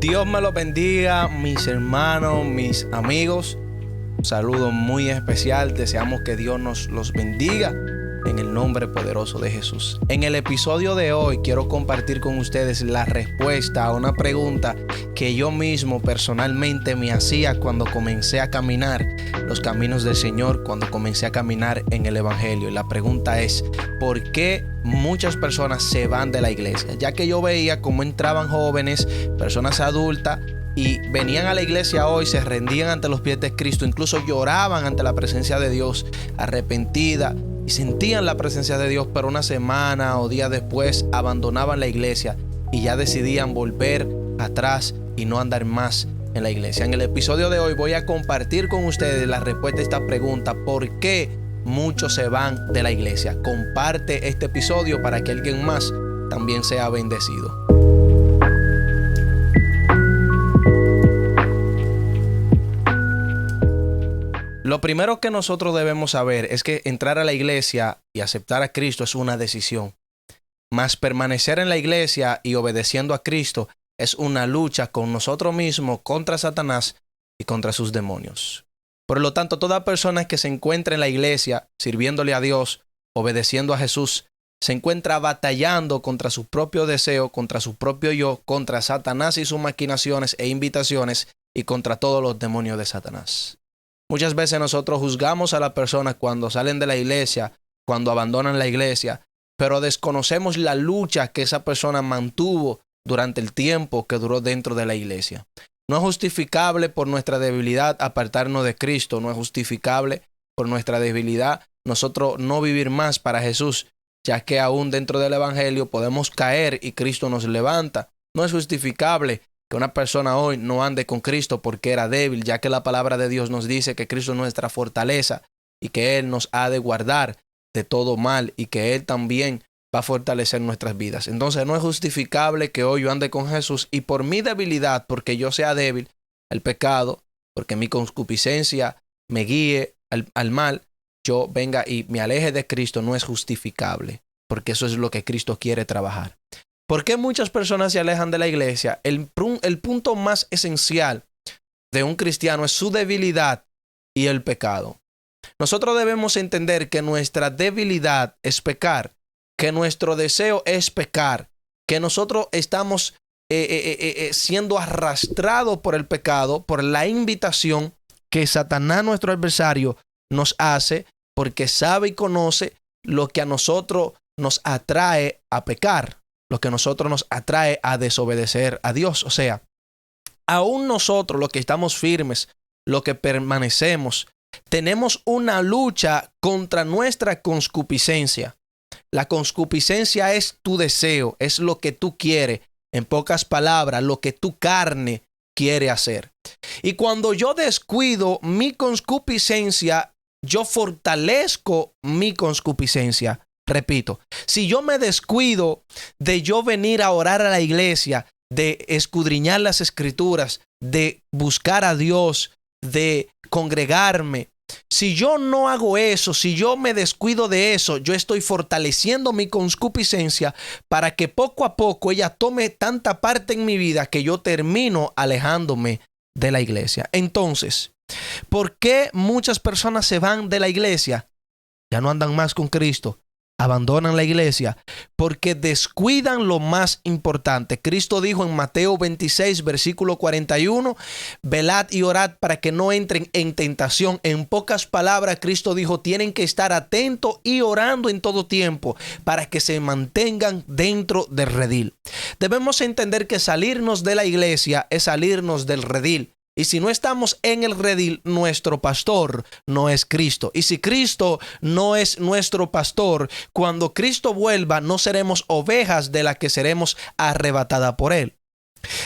Dios me los bendiga, mis hermanos, mis amigos. Un saludo muy especial. Deseamos que Dios nos los bendiga en el nombre poderoso de Jesús. En el episodio de hoy quiero compartir con ustedes la respuesta a una pregunta que yo mismo personalmente me hacía cuando comencé a caminar los caminos del Señor, cuando comencé a caminar en el Evangelio. Y la pregunta es: ¿por qué muchas personas se van de la iglesia? Ya que yo veía cómo entraban jóvenes, personas adultas, y venían a la iglesia hoy, se rendían ante los pies de Cristo, incluso lloraban ante la presencia de Dios, arrepentida, y sentían la presencia de Dios, pero una semana o días después abandonaban la iglesia y ya decidían volver atrás y no andar más en la iglesia. En el episodio de hoy voy a compartir con ustedes la respuesta a esta pregunta: ¿por qué muchos se van de la iglesia? Comparte este episodio para que alguien más también sea bendecido. Lo primero que nosotros debemos saber es que entrar a la iglesia y aceptar a Cristo es una decisión. Mas permanecer en la iglesia y obedeciendo a Cristo es una lucha con nosotros mismos, contra Satanás y contra sus demonios. Por lo tanto, toda persona que se encuentra en la iglesia, sirviéndole a Dios, obedeciendo a Jesús, se encuentra batallando contra su propio deseo, contra su propio yo, contra Satanás y sus maquinaciones e invitaciones, y contra todos los demonios de Satanás. Muchas veces nosotros juzgamos a las personas cuando salen de la iglesia, cuando abandonan la iglesia, pero desconocemos la lucha que esa persona mantuvo durante el tiempo que duró dentro de la iglesia. No es justificable por nuestra debilidad apartarnos de Cristo, no es justificable por nuestra debilidad nosotros no vivir más para Jesús, ya que aún dentro del Evangelio podemos caer y Cristo nos levanta. No es justificable que una persona hoy no ande con Cristo porque era débil, ya que la palabra de Dios nos dice que Cristo es nuestra fortaleza y que Él nos ha de guardar de todo mal y que Él también va a fortalecer nuestras vidas. Entonces no es justificable que hoy yo ande con Jesús y por mi debilidad, porque yo sea débil, el pecado, porque mi concupiscencia me guíe al mal, yo venga y me aleje de Cristo. No es justificable, porque eso es lo que Cristo quiere trabajar. ¿Por qué muchas personas se alejan de la iglesia? El punto más esencial de un cristiano es su debilidad y el pecado. Nosotros debemos entender que nuestra debilidad es pecar, que nuestro deseo es pecar, que nosotros estamos siendo arrastrados por el pecado, por la invitación que Satanás, nuestro adversario, nos hace, porque sabe y conoce lo que a nosotros nos atrae a pecar, lo que a nosotros nos atrae a desobedecer a Dios. O sea, aún nosotros, los que estamos firmes, los que permanecemos, tenemos una lucha contra nuestra concupiscencia. La concupiscencia es tu deseo, es lo que tú quieres. En pocas palabras, lo que tu carne quiere hacer. Y cuando yo descuido mi concupiscencia, yo fortalezco mi concupiscencia. Repito, si yo me descuido de yo venir a orar a la iglesia, de escudriñar las escrituras, de buscar a Dios, de congregarme, si yo no hago eso, si yo me descuido de eso, yo estoy fortaleciendo mi concupiscencia para que poco a poco ella tome tanta parte en mi vida que yo termino alejándome de la iglesia. Entonces, ¿por qué muchas personas se van de la iglesia? Ya no andan más con Cristo. Abandonan la iglesia porque descuidan lo más importante. Cristo dijo en Mateo 26, versículo 41, velad y orad para que no entren en tentación. En pocas palabras, Cristo dijo, tienen que estar atentos y orando en todo tiempo para que se mantengan dentro del redil. Debemos entender que salirnos de la iglesia es salirnos del redil. Y si no estamos en el redil, nuestro pastor no es Cristo. Y si Cristo no es nuestro pastor, cuando Cristo vuelva, no seremos ovejas de las que seremos arrebatadas por Él.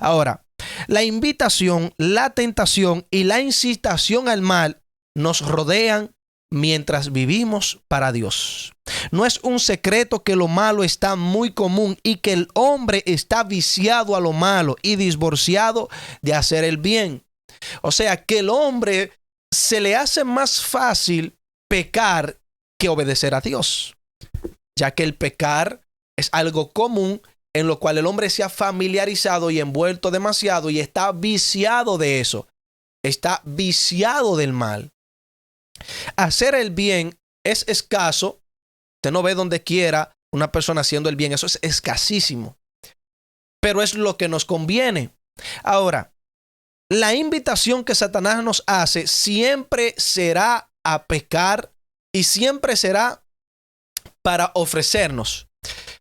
Ahora, la invitación, la tentación y la incitación al mal nos rodean mientras vivimos para Dios. No es un secreto que lo malo está muy común y que el hombre está viciado a lo malo y divorciado de hacer el bien. O sea, que el hombre se le hace más fácil pecar que obedecer a Dios, ya que el pecar es algo común en lo cual el hombre se ha familiarizado y envuelto demasiado y está viciado de eso. Está viciado del mal. Hacer el bien es escaso. Usted no ve donde quiera una persona haciendo el bien. Eso es escasísimo. Pero es lo que nos conviene. Ahora, la invitación que Satanás nos hace siempre será a pecar y siempre será para ofrecernos.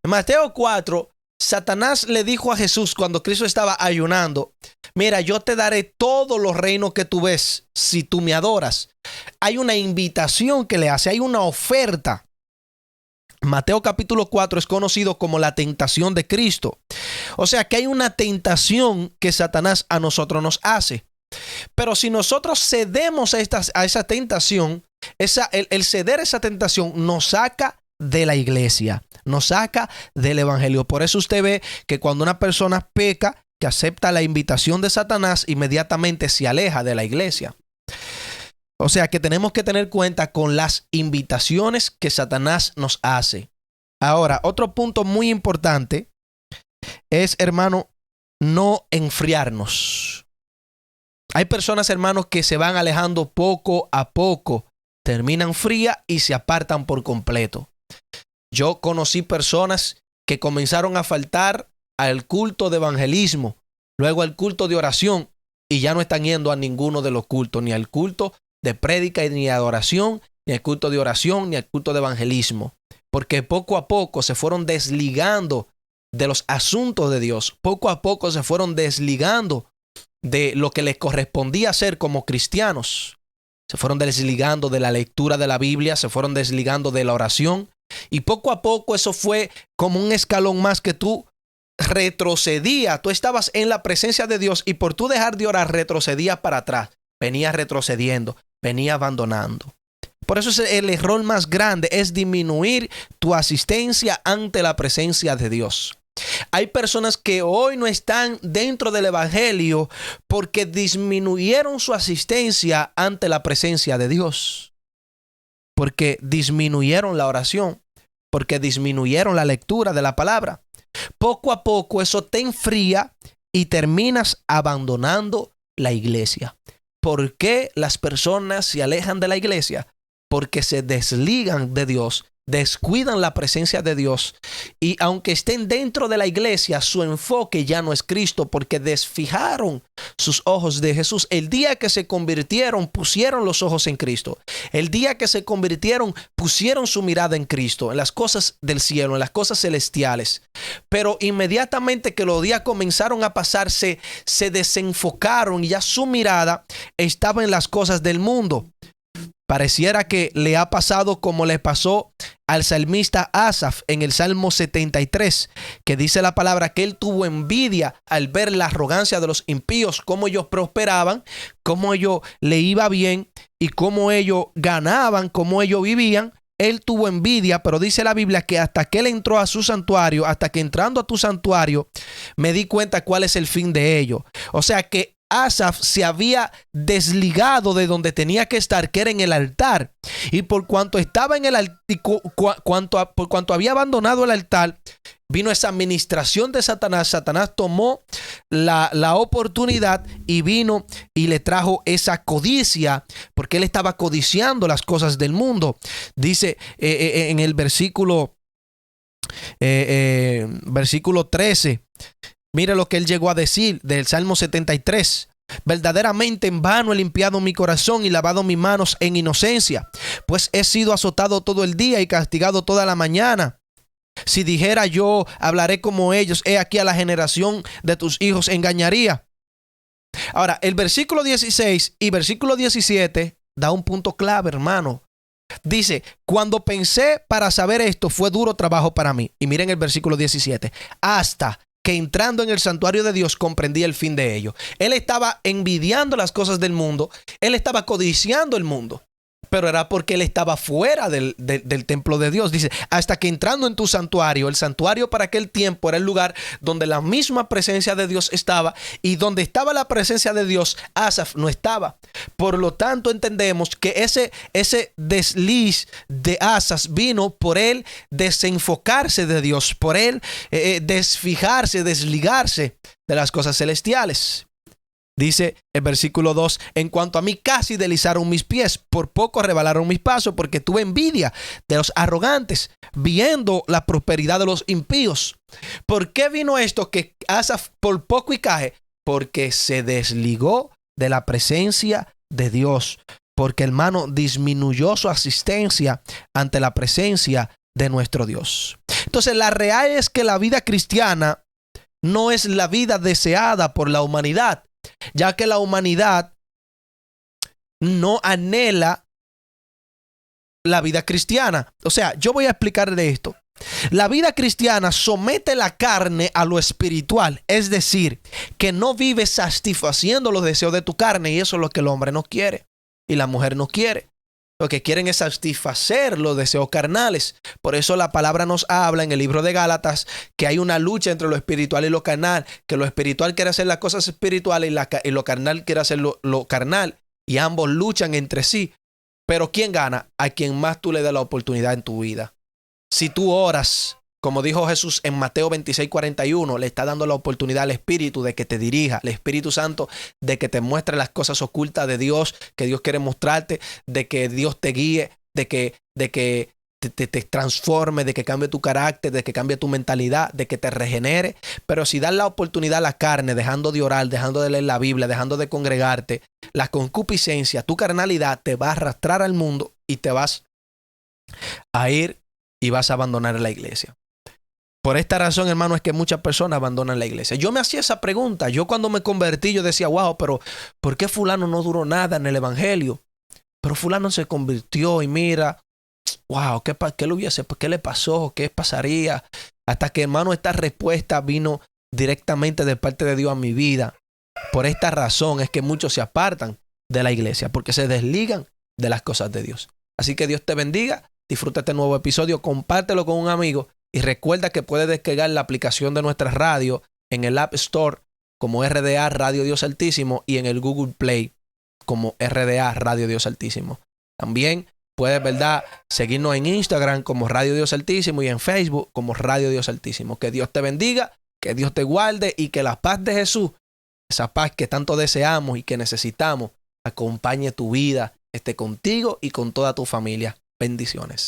En Mateo 4, Satanás le dijo a Jesús cuando Cristo estaba ayunando: mira, yo te daré todos los reinos que tú ves si tú me adoras. Hay una invitación que le hace, hay una oferta. Mateo capítulo 4 es conocido como la tentación de Cristo. O sea que hay una tentación que Satanás a nosotros nos hace. Pero si nosotros cedemos a esa tentación, el ceder a esa tentación nos saca de la iglesia, nos saca del evangelio. Por eso usted ve que cuando una persona peca, que acepta la invitación de Satanás, inmediatamente se aleja de la iglesia. O sea que tenemos que tener cuenta con las invitaciones que Satanás nos hace. Ahora, otro punto muy importante es, hermano, no enfriarnos. Hay personas, hermanos, que se van alejando poco a poco, terminan frías y se apartan por completo. Yo conocí personas que comenzaron a faltar al culto de evangelismo, luego al culto de oración, y ya no están yendo a ninguno de los cultos, ni al culto de prédica y ni de adoración, ni al culto de oración, ni al culto de evangelismo, porque poco a poco se fueron desligando de los asuntos de Dios, poco a poco se fueron desligando de lo que les correspondía hacer como cristianos, se fueron desligando de la lectura de la Biblia, se fueron desligando de la oración, y poco a poco eso fue como un escalón más que tú retrocedías. Tú estabas en la presencia de Dios y por tú dejar de orar retrocedías para atrás, venías retrocediendo, venía abandonando. Por eso es el error más grande, es disminuir tu asistencia ante la presencia de Dios. Hay personas que hoy no están dentro del evangelio porque disminuyeron su asistencia ante la presencia de Dios, porque disminuyeron la oración, porque disminuyeron la lectura de la palabra. Poco a poco eso te enfría y terminas abandonando la iglesia. ¿Por qué las personas se alejan de la iglesia? Porque se desligan de Dios, descuidan la presencia de Dios, y aunque estén dentro de la iglesia, su enfoque ya no es Cristo, porque desfijaron sus ojos de Jesús. El día que se convirtieron, pusieron los ojos en Cristo. El día que se convirtieron, pusieron su mirada en Cristo, en las cosas del cielo, en las cosas celestiales. Pero inmediatamente que los días comenzaron a pasarse, se desenfocaron y ya su mirada estaba en las cosas del mundo. Pareciera que le ha pasado como le pasó al salmista Asaf en el Salmo 73, que dice la palabra que él tuvo envidia al ver la arrogancia de los impíos, cómo ellos prosperaban, cómo ellos le iba bien y cómo ellos ganaban, cómo ellos vivían. Él tuvo envidia, pero dice la Biblia que hasta que él entró a su santuario, hasta que entrando a tu santuario, me di cuenta cuál es el fin de ello. O sea que Asaf se había desligado de donde tenía que estar, que era en el altar. Y por cuanto estaba en el altar, por cuanto había abandonado el altar, vino esa administración de Satanás. Satanás tomó la oportunidad y vino y le trajo esa codicia, porque él estaba codiciando las cosas del mundo. Dice en el versículo 13. Mire lo que él llegó a decir del Salmo 73. Verdaderamente en vano he limpiado mi corazón y lavado mis manos en inocencia, pues he sido azotado todo el día y castigado toda la mañana. Si dijera yo, hablaré como ellos, he aquí a la generación de tus hijos engañaría. Ahora, el versículo 16 y versículo 17 da un punto clave, hermano. Dice, cuando pensé para saber esto, fue duro trabajo para mí. Y miren el versículo 17. Hasta que entrando en el santuario de Dios comprendí el fin de ello. Él estaba envidiando las cosas del mundo. Él estaba codiciando el mundo. pero era porque él estaba fuera del templo de Dios. Dice, hasta que entrando en tu santuario, el santuario para aquel tiempo era el lugar donde la misma presencia de Dios estaba, y donde estaba la presencia de Dios, Asaf no estaba. Por lo tanto, entendemos que ese desliz de Asaf vino por él desenfocarse de Dios, por él desfijarse, desligarse de las cosas celestiales. Dice el versículo 2, en cuanto a mí casi deslizaron mis pies, por poco resbalaron mis pasos, porque tuve envidia de los arrogantes, viendo la prosperidad de los impíos. ¿Por qué vino esto? Que Asaf por poco y cae, porque se desligó de la presencia de Dios, porque hermano disminuyó su asistencia ante la presencia de nuestro Dios. Entonces la real es que la vida cristiana no es la vida deseada por la humanidad, ya que la humanidad no anhela la vida cristiana. O sea, yo voy a explicarle esto. La vida cristiana somete la carne a lo espiritual, es decir, que no vives satisfaciendo los deseos de tu carne, y eso es lo que el hombre no quiere y la mujer no quiere. Lo que quieren es satisfacer los deseos carnales. Por eso la palabra nos habla en el libro de Gálatas que hay una lucha entre lo espiritual y lo carnal, que lo espiritual quiere hacer las cosas espirituales y lo carnal quiere hacer lo carnal, y ambos luchan entre sí. Pero ¿quién gana? A quien más tú le das la oportunidad en tu vida. Si tú oras, como dijo Jesús en Mateo 26:41, le está dando la oportunidad al Espíritu de que te dirija, al Espíritu Santo de que te muestre las cosas ocultas de Dios, que Dios quiere mostrarte, de que Dios te guíe, de que te transforme, de que cambie tu carácter, de que cambie tu mentalidad, de que te regenere. Pero si das la oportunidad a la carne, dejando de orar, dejando de leer la Biblia, dejando de congregarte, la concupiscencia, tu carnalidad te va a arrastrar al mundo y te vas a ir y vas a abandonar la iglesia. Por esta razón, hermano, es que muchas personas abandonan la iglesia. Yo me hacía esa pregunta. Yo cuando me convertí, yo decía, wow, pero ¿por qué fulano no duró nada en el evangelio? Pero fulano se convirtió y mira, wow, ¿qué le hubiese? ¿Qué le pasó? ¿Qué pasaría? Hasta que, hermano, esta respuesta vino directamente de parte de Dios a mi vida. Por esta razón es que muchos se apartan de la iglesia, porque se desligan de las cosas de Dios. Así que Dios te bendiga. Disfruta este nuevo episodio, compártelo con un amigo y recuerda que puedes descargar la aplicación de nuestra radio en el App Store como RDA Radio Dios Altísimo y en el Google Play como RDA Radio Dios Altísimo. También puedes, ¿verdad?, seguirnos en Instagram como Radio Dios Altísimo y en Facebook como Radio Dios Altísimo. Que Dios te bendiga, que Dios te guarde y que la paz de Jesús, esa paz que tanto deseamos y que necesitamos, acompañe tu vida, esté contigo y con toda tu familia. Bendiciones.